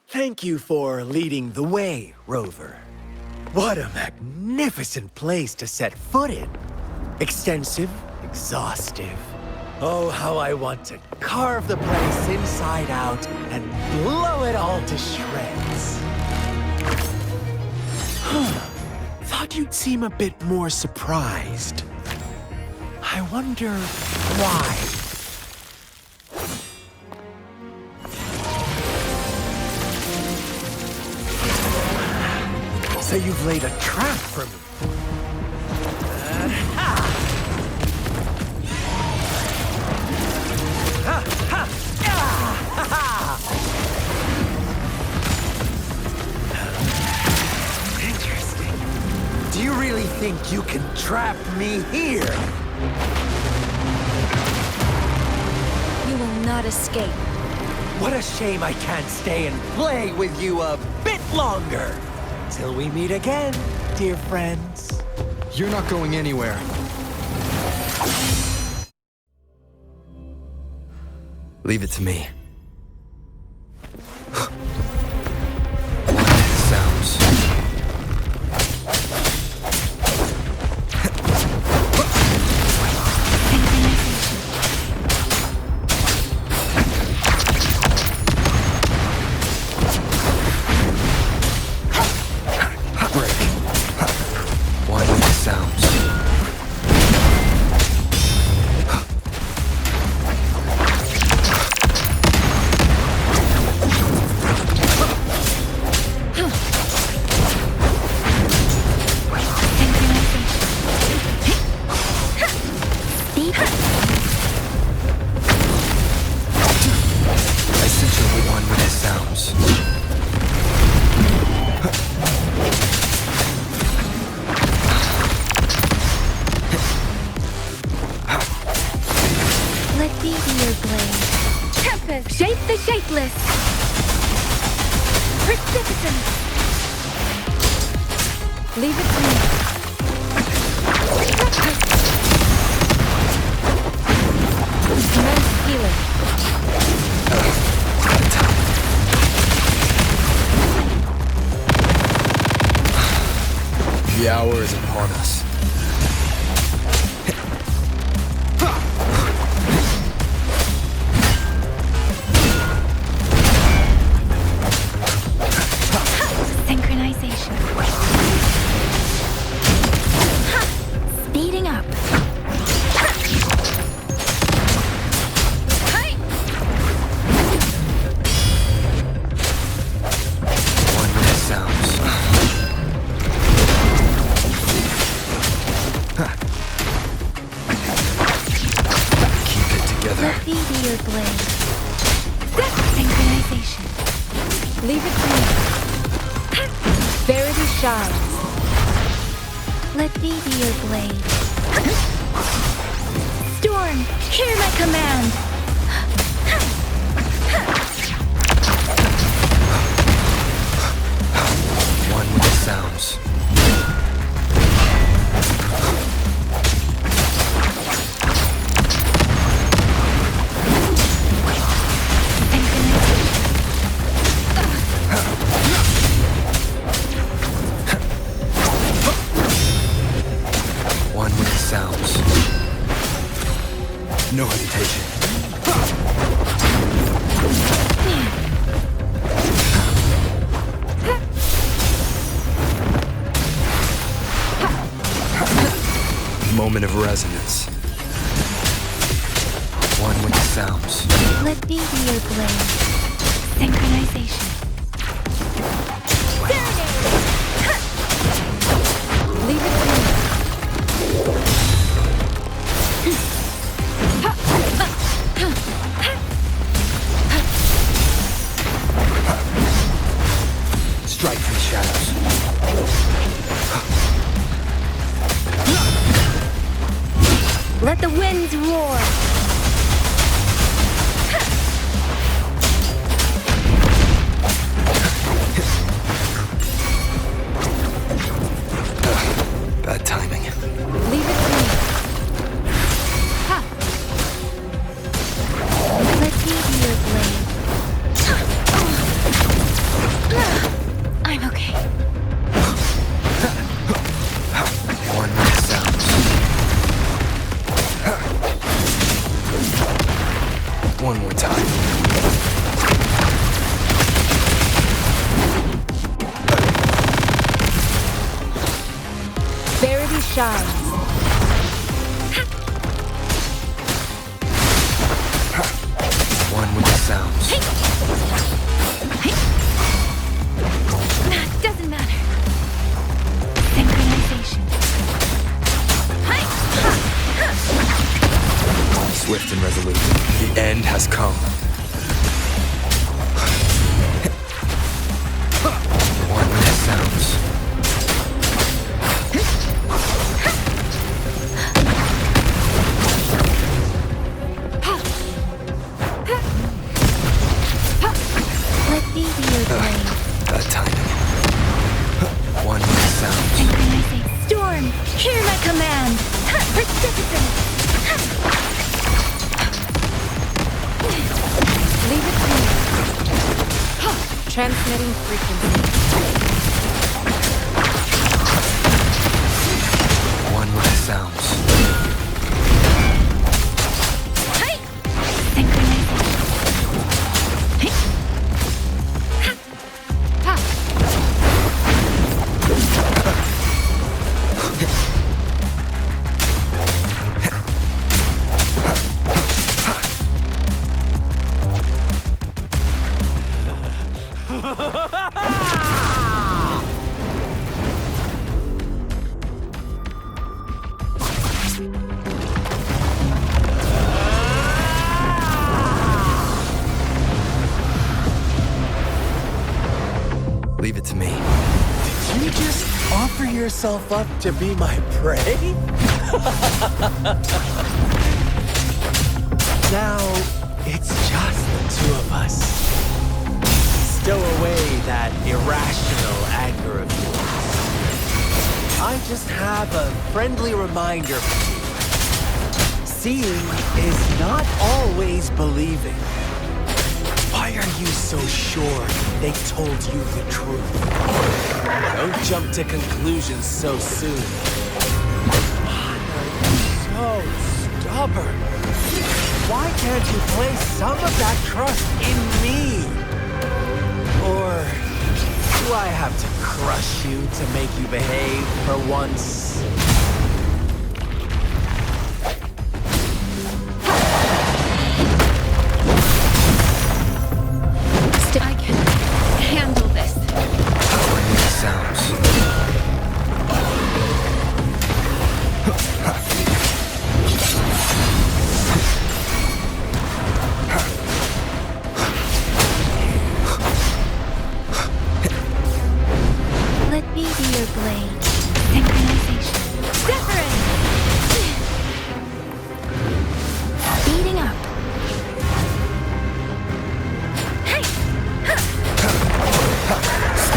Thank you for leading the way, Rover. What a magnificent place to set foot in. Extensive, exhaustive. Oh, how I want to carve the place inside out and blow it all to shreds. Thought you'd seem a bit more surprised. I wonder why. So you've laid a trap for me. Interesting. Do you really think you can trap me here? You will not escape. What a shame I can't stay and play with you a bit longer. Till we meet again, dear friends. You're not going anywhere. Leave it to me. Sounds. Shape the shapeless! Precipitant! Leave it to me. Immense healing. The hour is upon us. Speeding up. One minute sounds. Keep it together. Let me be your blade. Synchronization. Leave it to me. Verity shines. Let me be your blade. Storm, hear my command! One with the sounds. One with the sounds. No hesitation. Moment of resonance. One with the sounds. Let me be your blade. Synchronization. Leave it to me. Strike from the shadows. Let the winds roar. Bad timing. Leave it to me. Ha! Let me be your blade. shines. One with the sounds. Doesn't matter. Synchronization. Swift and resolute. The end has come. One with the sounds. Let me be your blade. Bad timing. One with the sounds. Synchronizing. Storm, hear my command. Precipitate. Leave it to me. Transmitting frequency. One with the sounds. Synchronizing. Leave it to me. You just offer yourself up to be my prey? Now, it's just the two of us. Stow away that irrational anger of yours. I just have a friendly reminder for you. Seeing is not always believing. Why are you so sure they told you the truth? Don't jump to conclusions so soon. Why are you so stubborn? Why can't you place some of that trust in me? Or do I have to crush you to make you behave for once? I can handle this. One with the sounds. Let me be your blade. Synchronization. Aberrant! Speeding up.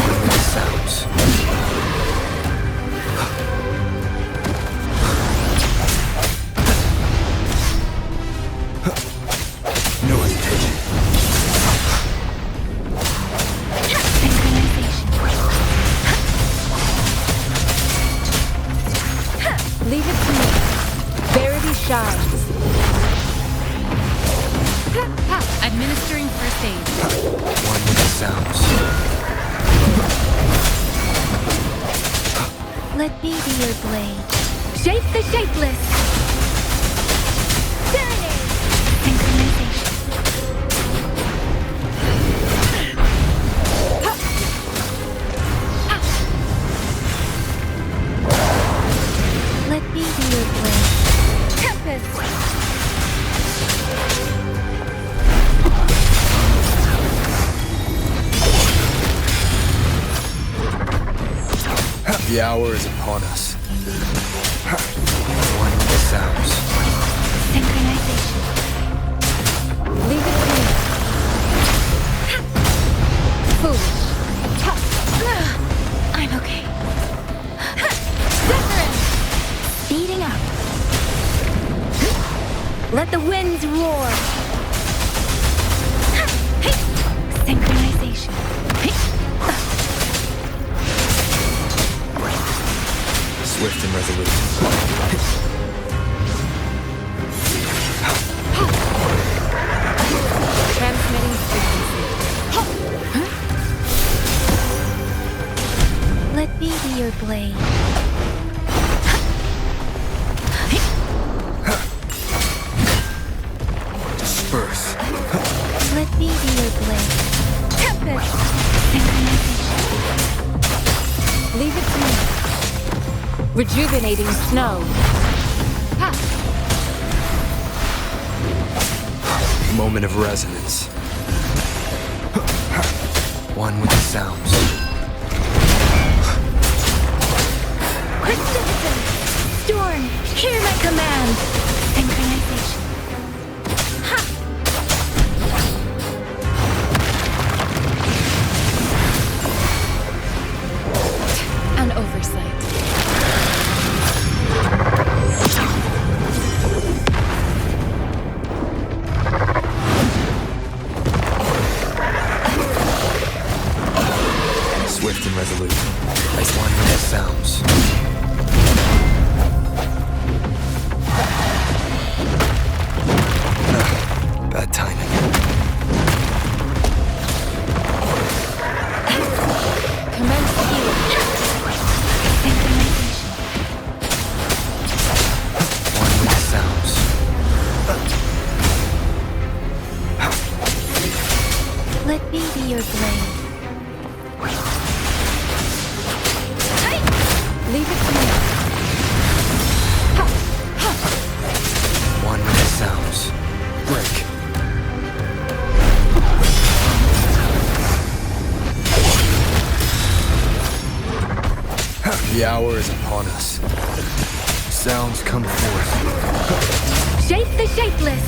One with the sounds. No hesitation. Synchronization. Leave it to me. Verity shines. Administering first aid. One with the sounds. Let me be your blade. Shape the shapeless. Serenade. Synchronization. Let me be your blade. Tempest. The hour is upon us. One with the sounds. Synchronization. Leave it to me. Foolish. I'm okay. Aberrant! Speeding up. Let the winds roar. Synchronization. Swift and resolute. Transmitting frequency. Let me be your blade. your blade. Tempest! Synchronization. Leave it to me. Rejuvenating snow. Ha! Moment of resonance. One with the sounds. Precipitant! Storm! Hear my command! Synchronization. Ha! An oversight. Swift and resolute. Like one with the sounds. Bad timing. Commence healing. Synchronization. One with the sounds. Let me be your blade. Leave it to me. One with the sounds. Break. The hour is upon us. Sounds come forth. Shape the shapeless.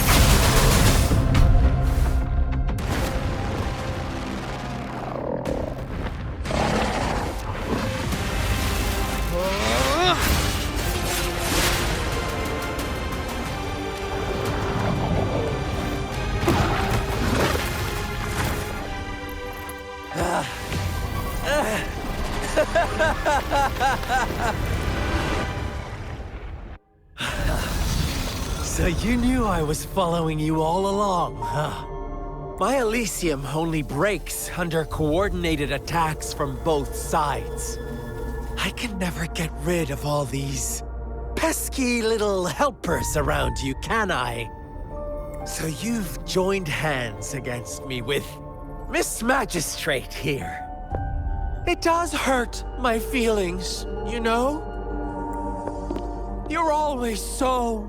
So you knew I was following you all along, huh? My Elysium only breaks under coordinated attacks from both sides. I can never get rid of all these pesky little helpers around you, can I? So you've joined hands against me with Miss Magistrate here. It does hurt my feelings, you know? You're always so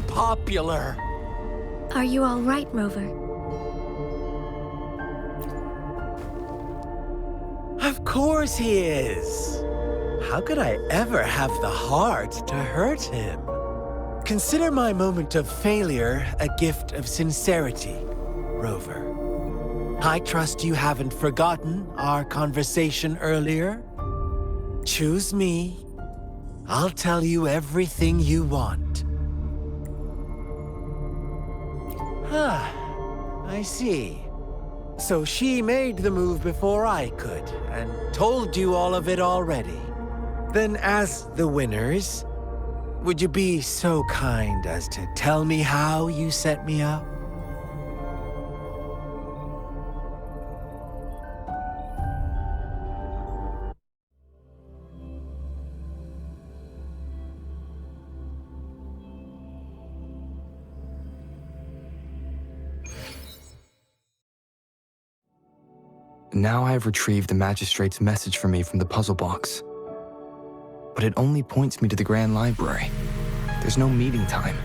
popular. Are you all right, Rover? Of course he is. How could I ever have the heart to hurt him? Consider my moment of failure a gift of sincerity, Rover. I trust you haven't forgotten our conversation earlier. Choose me. I'll tell you everything you want. I see. So she made the move before I could, and told you all of it already. Then as the winners, would you be so kind as to tell me how you set me up? Now I have retrieved the magistrate's message for me from the puzzle box. But it only points me to the Grand Library. There's no meeting time.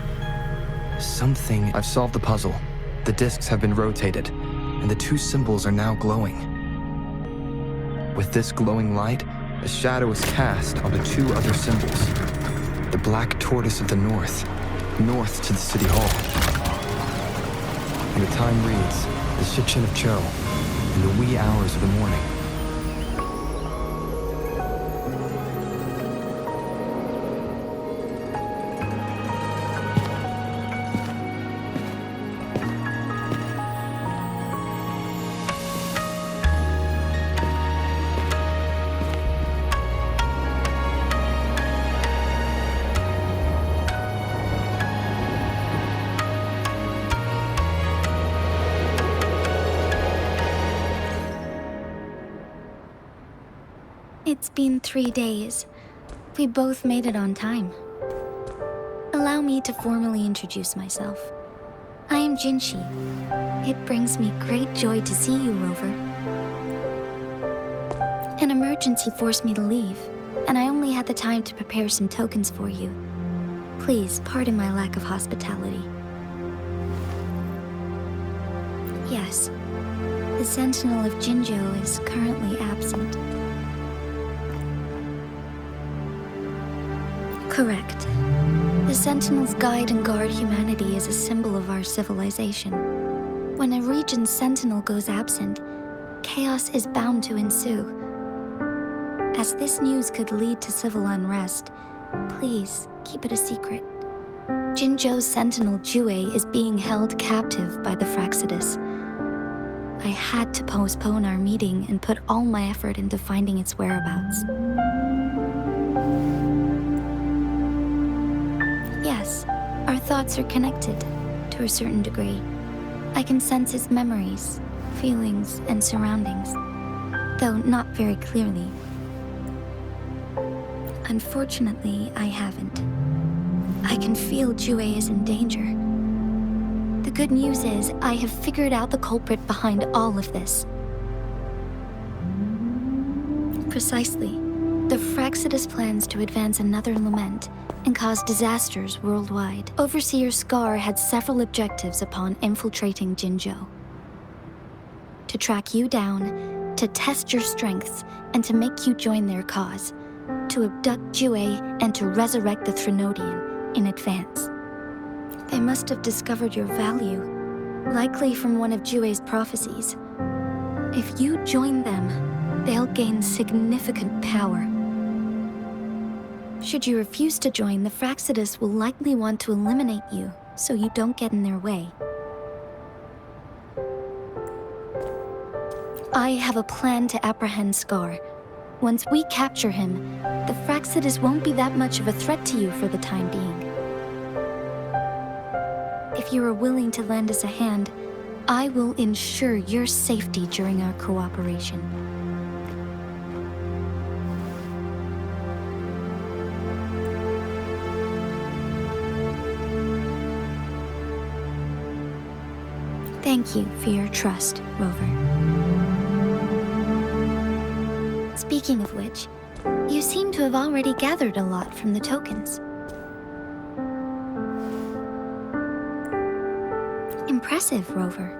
I've solved the puzzle. The discs have been rotated, and the two symbols are now glowing. With this glowing light, a shadow is cast onto two other symbols. The black tortoise of the north to the city hall. And the time reads, the Shikshin of Cho, in the wee hours of the morning. It's been 3 days. We both made it on time. Allow me to formally introduce myself. I am Jinshi, It brings me great joy to see you, Rover. An emergency forced me to leave, and I only had the time to prepare some tokens for you. Please pardon my lack of hospitality. Yes, the Sentinel of Jinzhou is currently absent. Correct. The Sentinels guide and guard humanity as a symbol of our civilization. When a region's sentinel goes absent, chaos is bound to ensue. As this news could lead to civil unrest, please keep it a secret. Jinzhou's sentinel Jue is being held captive by the Fraxidus. I had to postpone our meeting and put all my effort into finding its whereabouts. Yes, our thoughts are connected, to a certain degree. I can sense his memories, feelings, and surroundings, though not very clearly. Unfortunately, I haven't. I can feel Jue is in danger. The good news is, I have figured out the culprit behind all of this. Precisely. The Fraxidus plans to advance another lament and cause disasters worldwide. Overseer Scar had several objectives upon infiltrating Jinzhou. To track you down, to test your strengths, and to make you join their cause. To abduct Jue and to resurrect the Threnodian in advance. They must have discovered your value, likely from one of Jue's prophecies. If you join them, they'll gain significant power. Should you refuse to join, the Fraxidus will likely want to eliminate you, so you don't get in their way. I have a plan to apprehend Scar. Once we capture him, the Fraxidus won't be that much of a threat to you for the time being. If you are willing to lend us a hand, I will ensure your safety during our cooperation. Thank you for your trust, Rover. Speaking of which, you seem to have already gathered a lot from the tokens. Impressive, Rover.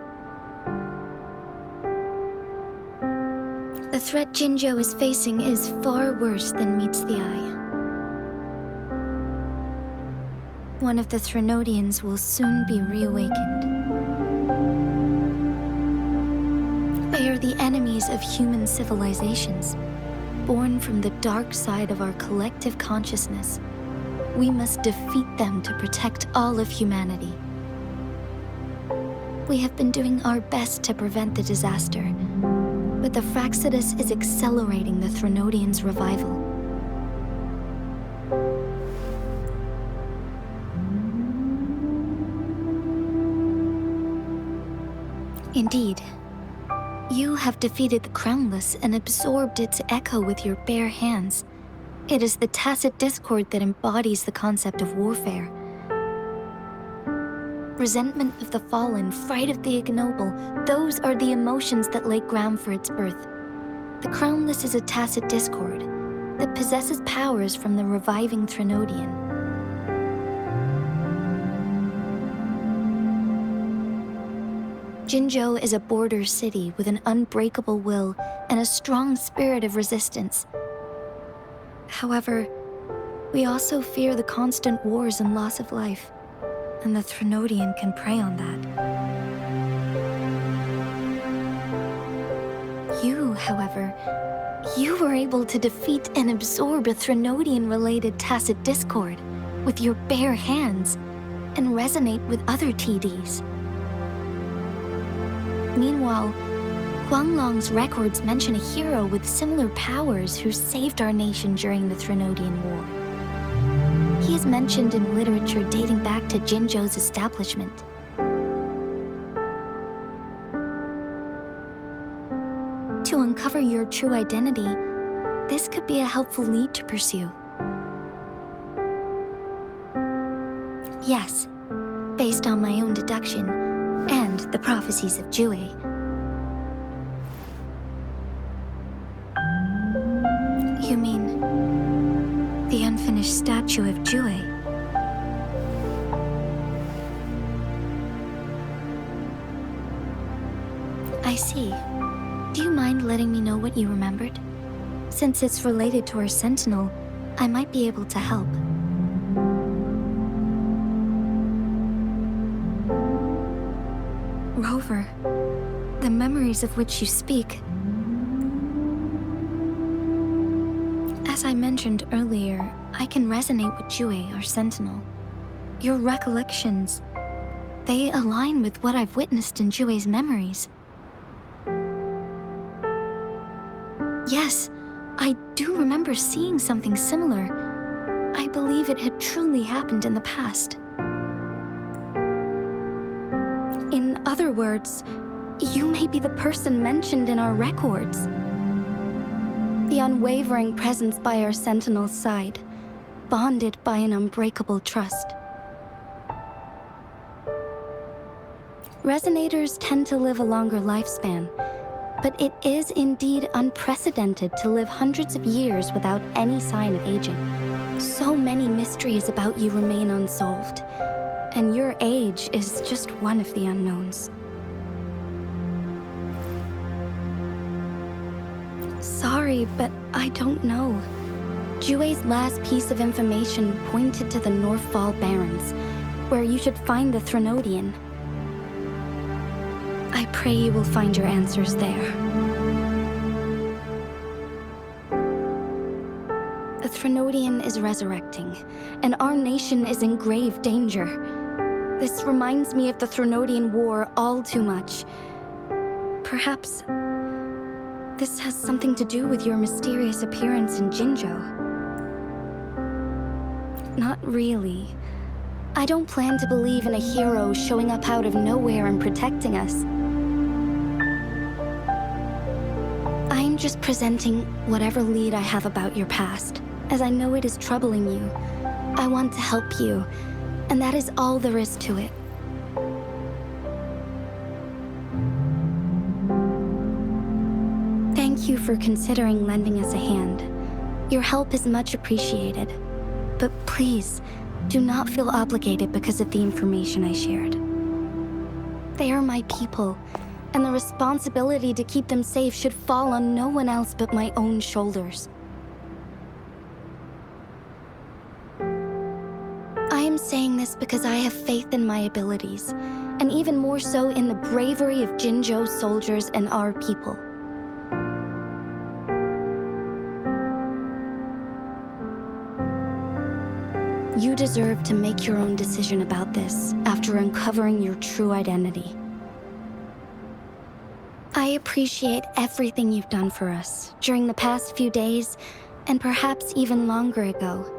The threat Jinzhou is facing is far worse than meets the eye. One of the Threnodians will soon be reawakened. They are the enemies of human civilizations, born from the dark side of our collective consciousness. We must defeat them to protect all of humanity. We have been doing our best to prevent the disaster, but the Fraxidus is accelerating the Threnodians' revival. Indeed. You have defeated the Crownless and absorbed its echo with your bare hands. It is the tacit discord that embodies the concept of warfare. Resentment of the fallen, fright of the ignoble, those are the emotions that lay ground for its birth. The Crownless is a tacit discord that possesses powers from the reviving Threnodian. Jinzhou is a border city with an unbreakable will and a strong spirit of resistance. However, we also fear the constant wars and loss of life, and the Threnodian can prey on that. You, however, you were able to defeat and absorb a Threnodian-related tacit discord with your bare hands and resonate with other TDs. Meanwhile, Huanglong's records mention a hero with similar powers who saved our nation during the Threnodian War. He is mentioned in literature dating back to Jinzhou's establishment. To uncover your true identity, this could be a helpful lead to pursue. Yes, based on my own deduction, and mentioned the prophecies of Jue. You mean the unfinished statue of Jue? I see. Do you mind letting me know what you remembered? Since it's related to our sentinel, I might be able to help. Rover, the memories of which you speak. As I mentioned earlier, I can resonate with Jue, our sentinel. Your recollections, they align with what I've witnessed in Jue's memories. Yes, I do remember seeing something similar. I believe it had truly happened in the past. In other words, you may be the person mentioned in our records. The unwavering presence by our sentinel's side, bonded by an unbreakable trust. Resonators tend to live a longer lifespan, but it is indeed unprecedented to live hundreds of years without any sign of aging. So many mysteries about you remain unsolved, and your age is just one of the unknowns. Sorry, but I don't know. Jue's last piece of information pointed to the Northfall Barrens, where you should find the Threnodian. I pray you will find your answers there. The Threnodian is resurrecting, and our nation is in grave danger. This reminds me of the Threnodian War all too much. Perhaps this has something to do with your mysterious appearance in Jinzhou. Not really. I don't plan to believe in a hero showing up out of nowhere and protecting us. I'm just presenting whatever lead I have about your past, as I know it is troubling you. I want to help you, and that is all there is to it. Thank you for considering lending us a hand. Your help is much appreciated. But please, do not feel obligated because of the information I shared. They are my people, and the responsibility to keep them safe should fall on no one else but my own shoulders. I am saying this because I have faith in my abilities, and even more so in the bravery of Jinzhou soldiers and our people. You deserve to make your own decision about this after uncovering your true identity. I appreciate everything you've done for us during the past few days, and perhaps even longer ago.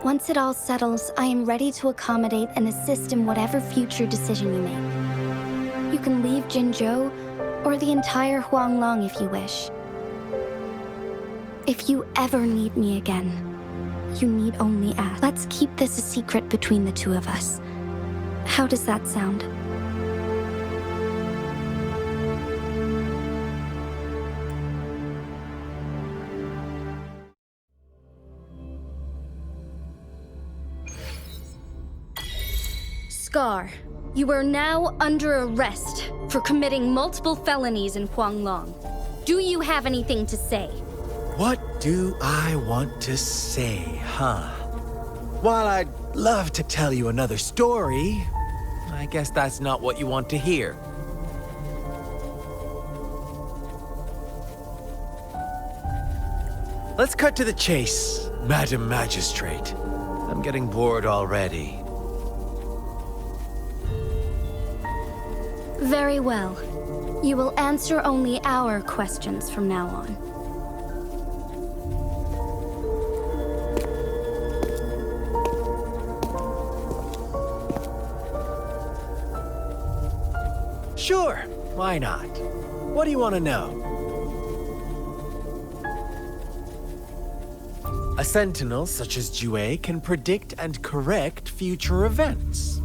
Once it all settles, I am ready to accommodate and assist in whatever future decision you make. You can leave Jinzhou, or the entire Huanglong if you wish. If you ever need me again, you need only ask. Let's keep this a secret between the two of us. How does that sound? Scar, you are now under arrest for committing multiple felonies in Huanglong. Do you have anything to say? What do I want to say, huh? While I'd love to tell you another story, I guess that's not what you want to hear. Let's cut to the chase, Madam Magistrate. I'm getting bored already. Very well. You will answer only our questions from now on. Sure, why not? What do you want to know? A sentinel such as Jue can predict and correct future events.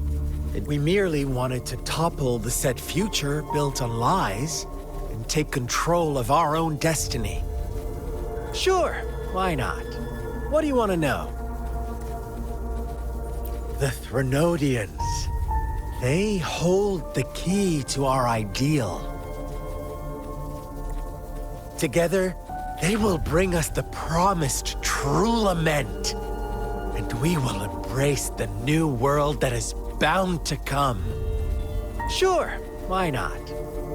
We merely wanted to topple the set future built on lies and take control of our own destiny. Sure, why not? What do you want to know? The Threnodians. They hold the key to our ideal. Together, they will bring us the promised true lament, and we will embrace the new world that is bound to come. Sure, why not?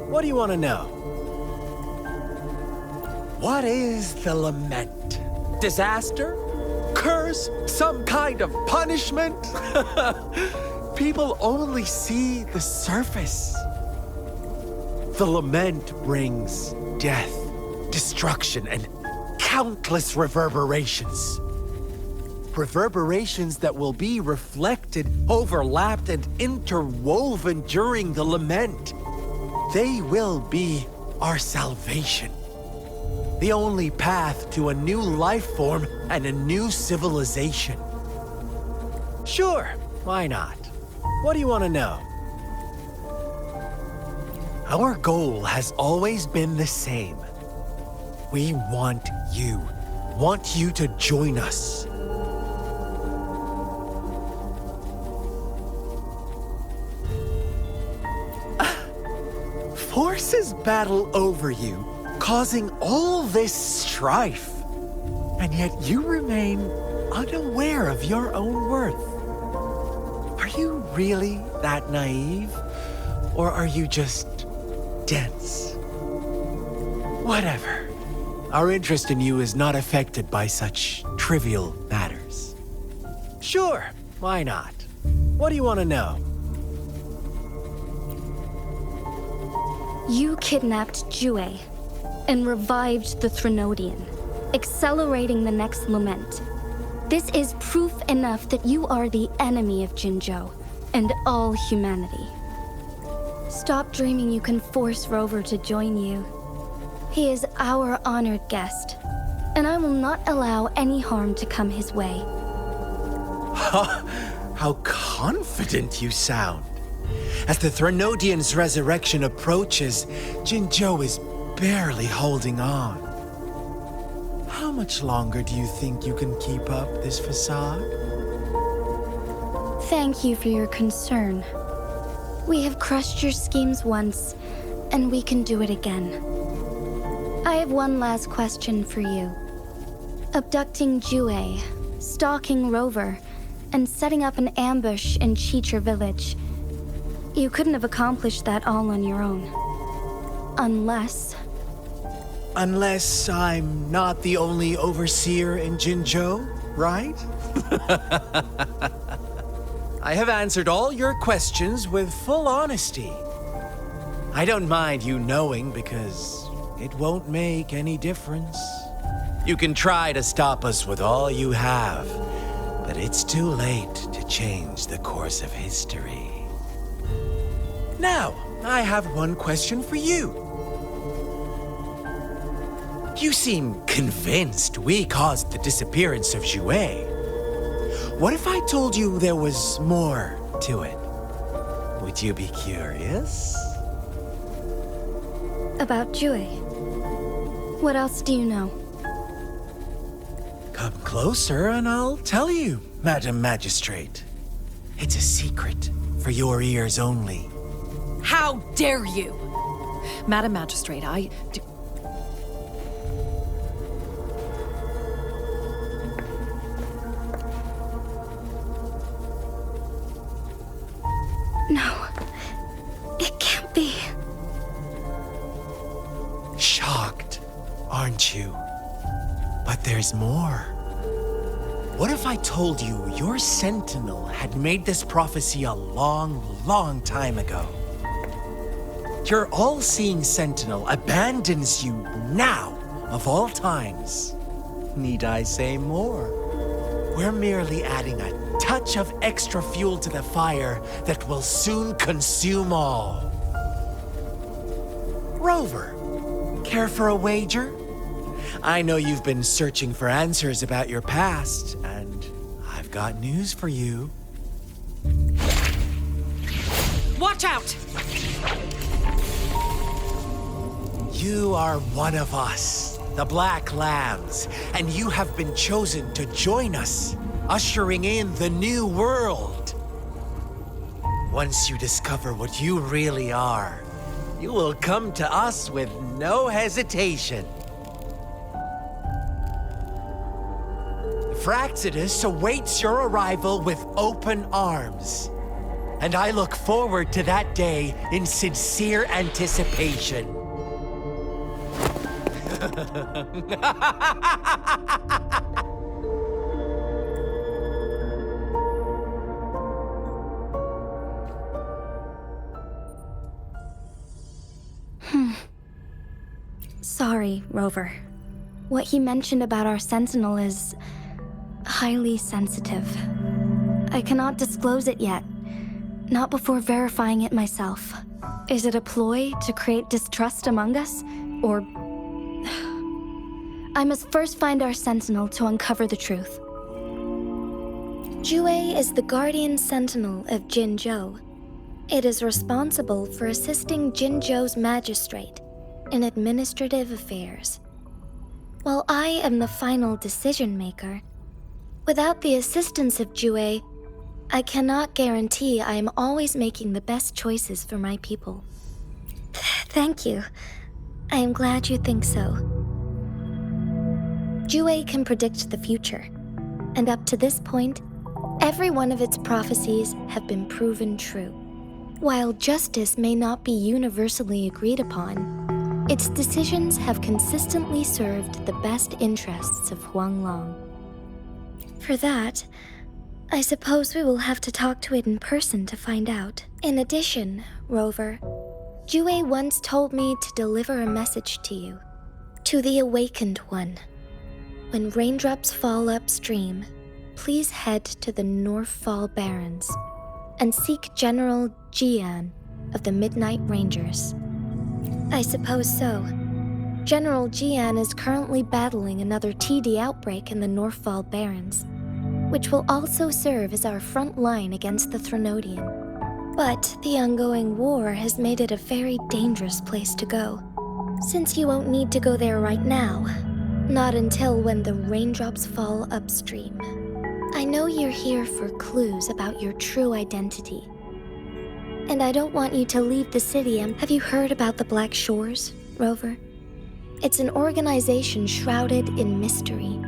What do you want to know? What is the lament? Disaster? Curse? Some kind of punishment? People only see the surface. The lament brings death, destruction, and countless reverberations. Reverberations that will be reflected, overlapped, and interwoven during the lament. They will be our salvation. The only path to a new life form and a new civilization. Sure, why not? What do you want to know? Our goal has always been the same. We want you to join us. Forces battle over you, causing all this strife. And yet you remain unaware of your own worth. Are you really that naive? Or are you just dense? Whatever. Our interest in you is not affected by such trivial matters. Sure, why not? What do you want to know? You kidnapped Jue and revived the Threnodian, accelerating the next lament. This is proof enough that you are the enemy of Jinzhou and all humanity. Stop dreaming you can force Rover to join you. He is our honored guest, and I will not allow any harm to come his way. How confident you sound. As the Threnodian's resurrection approaches, Jinzhou is barely holding on. How much longer do you think you can keep up this facade? Thank you for your concern. We have crushed your schemes once, and we can do it again. I have one last question for you. Abducting Jue, stalking Rover, and setting up an ambush in Chicher village. You couldn't have accomplished that all on your own. Unless I'm not the only overseer in Jinzhou, right? I have answered all your questions with full honesty. I don't mind you knowing because it won't make any difference. You can try to stop us with all you have, but it's too late to change the course of history. Now, I have one question for you. You seem convinced we caused the disappearance of Jue. What if I told you there was more to it? Would you be curious? about Jue. What else do you know? Come closer and I'll tell you, Madam Magistrate. It's a secret for your ears only. How dare you! Madam Magistrate, I do... No. It can't be. Shocked, aren't you? But there's more. What if I told you your sentinel had made this prophecy a long, long time ago? Your all-seeing sentinel abandons you now, of all times. Need I say more? We're merely adding a touch of extra fuel to the fire that will soon consume all. Rover, care for a wager? I know you've been searching for answers about your past, and I've got news for you. Watch out! You are one of us, the Black Lambs, and you have been chosen to join us, ushering in the new world. Once you discover what you really are, you will come to us with no hesitation. Fraxidus awaits your arrival with open arms. And I look forward to that day in sincere anticipation. Sorry, Rover. What he mentioned about our sentinel is highly sensitive. I cannot disclose it yet, not before verifying it myself. Is it a ploy to create distrust among us, or... I must first find our sentinel to uncover the truth. Jue is the guardian sentinel of Jinzhou. It is responsible for assisting Jinzhou's magistrate in administrative affairs. While I am the final decision maker, without the assistance of Jue, I cannot guarantee I am always making the best choices for my people. Thank you. I am glad you think so. Jue can predict the future, and up to this point, every one of its prophecies have been proven true. While justice may not be universally agreed upon, its decisions have consistently served the best interests of Huanglong. For that, I suppose we will have to talk to it in person to find out. In addition, Rover, Jue once told me to deliver a message to you. To the Awakened One. When raindrops fall upstream, please head to the Northfall Barrens and seek General Jian of the Midnight Rangers. I suppose so. General Jian is currently battling another TD outbreak in the Northfall Barrens, which will also serve as our front line against the Threnodian. But the ongoing war has made it a very dangerous place to go. Since you won't need to go there right now, not until when the raindrops fall upstream. I know you're here for clues about your true identity. And I don't want you to leave the city. Have you heard about the Black Shores, Rover? It's an organization shrouded in mystery,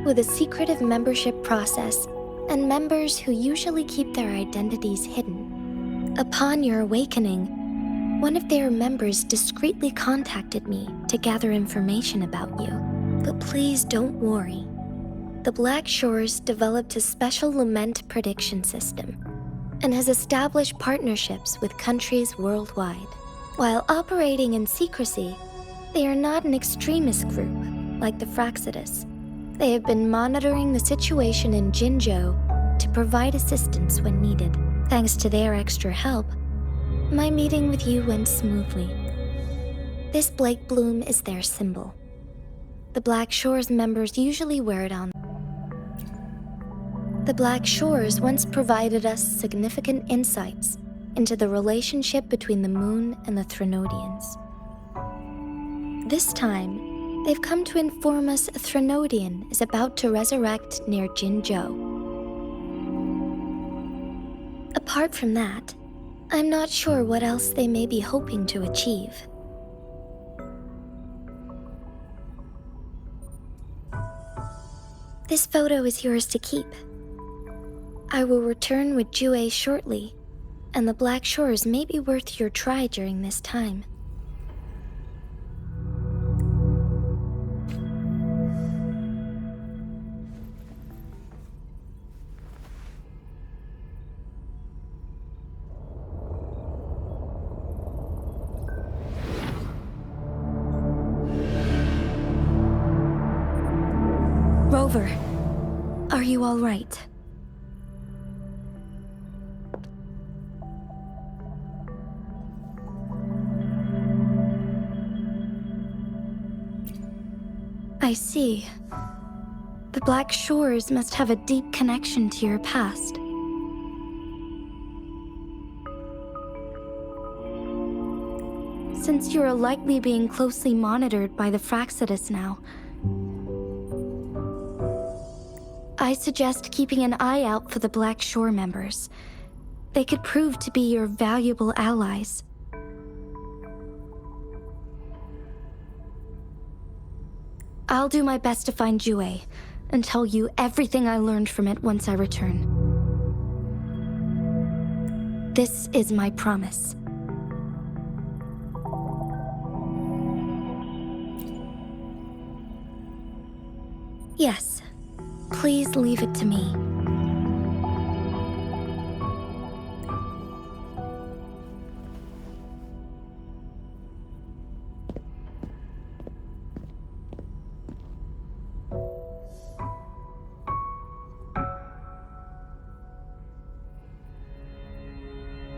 with a secretive membership process and members who usually keep their identities hidden. Upon your awakening, one of their members discreetly contacted me to gather information about you. But please don't worry. The Black Shores developed a special lament prediction system and has established partnerships with countries worldwide. While operating in secrecy, they are not an extremist group like the Fraxidus. They have been monitoring the situation in Jinzhou to provide assistance when needed. Thanks to their extra help, my meeting with you went smoothly. This Blake Bloom is their symbol. The Black Shores members usually wear it on. The Black Shores once provided us significant insights into the relationship between the moon and the Threnodians. This time, they've come to inform us a Threnodian is about to resurrect near Jinzhou. Apart from that, I'm not sure what else they may be hoping to achieve. This photo is yours to keep. I will return with Jue shortly, and the Black Shores may be worth your try during this time. Rover, are you all right? I see. The Black Shores must have a deep connection to your past. Since you are likely being closely monitored by the Fractsidus now, I suggest keeping an eye out for the Black Shore members. They could prove to be your valuable allies. I'll do my best to find Jue and tell you everything I learned from it once I return. This is my promise. Yes, please leave it to me.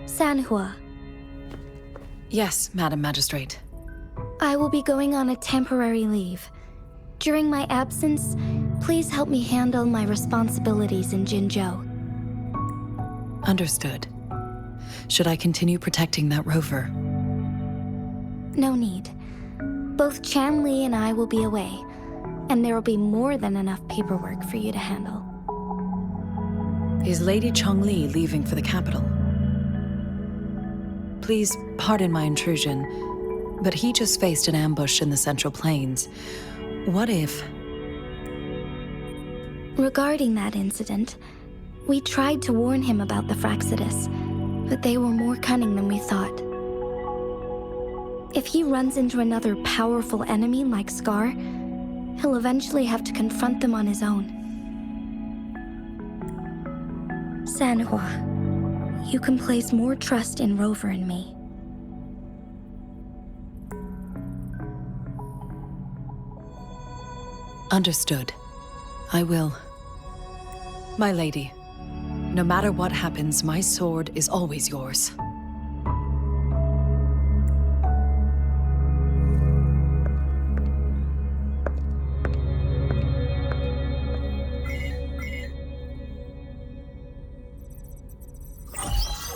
Sanhua, Yes, Madam Magistrate. I will be going on a temporary leave. During my absence, please help me handle my responsibilities in Jinzhou. Understood. Should I continue protecting that rover? No need. Both Chan Li and I will be away, and there will be more than enough paperwork for you to handle. Is Lady Chongli leaving for the capital? Please pardon my intrusion, but he just faced an ambush in the Central Plains. What if... Regarding that incident, we tried to warn him about the Fractsidus, but they were more cunning than we thought. If he runs into another powerful enemy like Scar, he'll eventually have to confront them on his own. Sanhua, you can place more trust in Rover and me. Understood. I will. My lady, no matter what happens, my sword is always yours.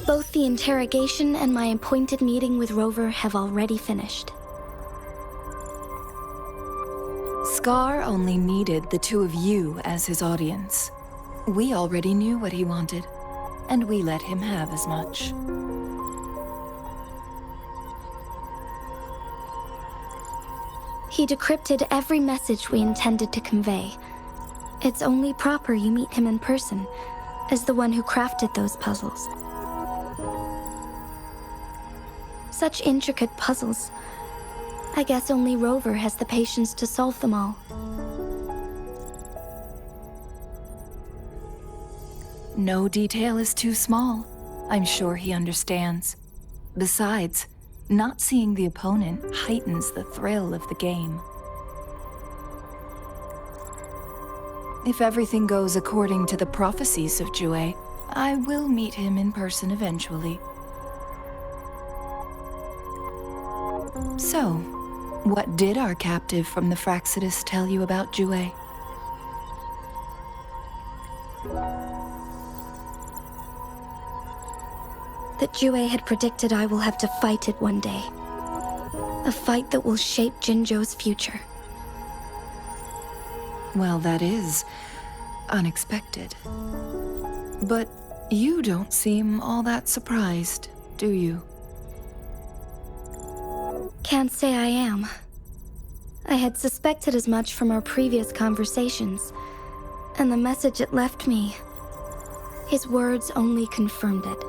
Both the interrogation and my appointed meeting with Rover have already finished. Scar only needed the two of you as his audience. We already knew what he wanted, and we let him have as much. He decrypted every message we intended to convey. It's only proper you meet him in person, as the one who crafted those puzzles. Such intricate puzzles. I guess only Rover has the patience to solve them all. No detail is too small. I'm sure he understands. Besides, not seeing the opponent heightens the thrill of the game. If everything goes according to the prophecies of Jue, I will meet him in person eventually. So, what did our captive from the Fractsidus tell you about Jue? That Jue had predicted I will have to fight it one day. A fight that will shape Jinzhou's future. Well, that is unexpected. But you don't seem all that surprised, do you? Can't say I am. I had suspected as much from our previous conversations, and the message it left me, his words only confirmed it.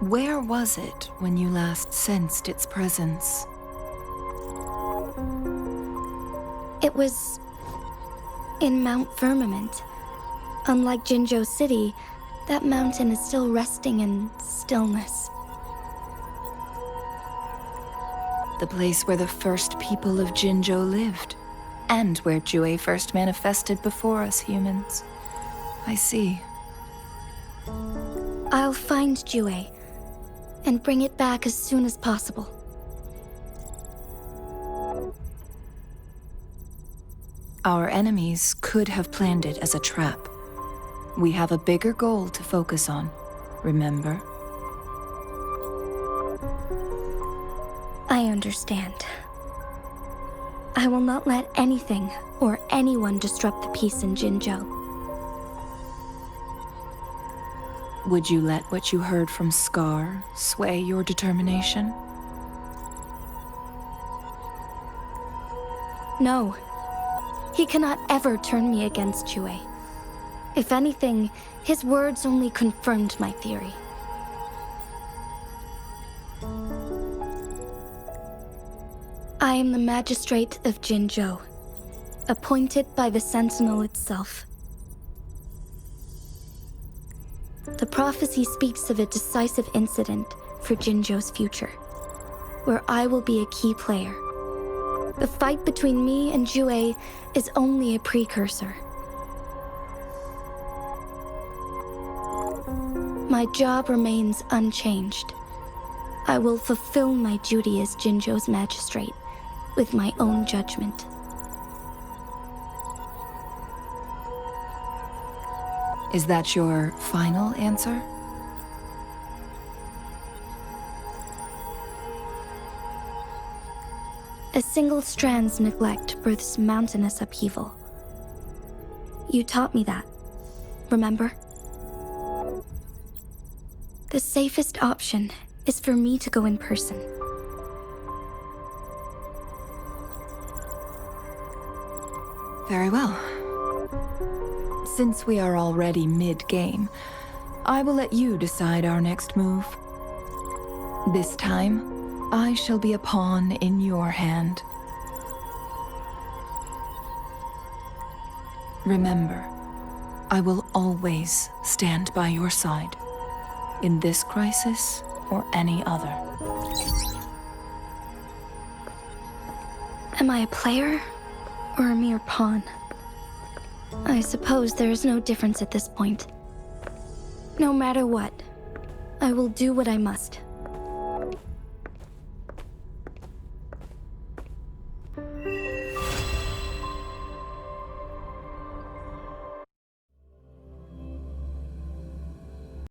Where was it when you last sensed its presence? It was in Mount Firmament. Unlike Jinzhou City, that mountain is still resting in stillness. The place where the first people of Jinzhou lived, and where Jue first manifested before us humans. I see. I'll find Jue and bring it back as soon as possible. Our enemies could have planned it as a trap. We have a bigger goal to focus on, remember? I understand. I will not let anything or anyone disrupt the peace in Jinzhou. Would you let what you heard from Scar sway your determination? No. He cannot ever turn me against Yue. If anything, his words only confirmed my theory. I am the magistrate of Jinzhou, appointed by the Sentinel itself. The prophecy speaks of a decisive incident for Jinzhou's future, where I will be a key player. The fight between me and Yue is only a precursor. My job remains unchanged. I will fulfill my duty as Jinzhou's magistrate with my own judgment. Is that your final answer? A single strand's neglect births mountainous upheaval. You taught me that, remember? The safest option is for me to go in person. Very well. Since we are already mid-game, I will let you decide our next move. This time, I shall be a pawn in your hand. Remember, I will always stand by your side, in this crisis or any other. Am I a player or a mere pawn? I suppose there is no difference at this point. No matter what, I will do what I must.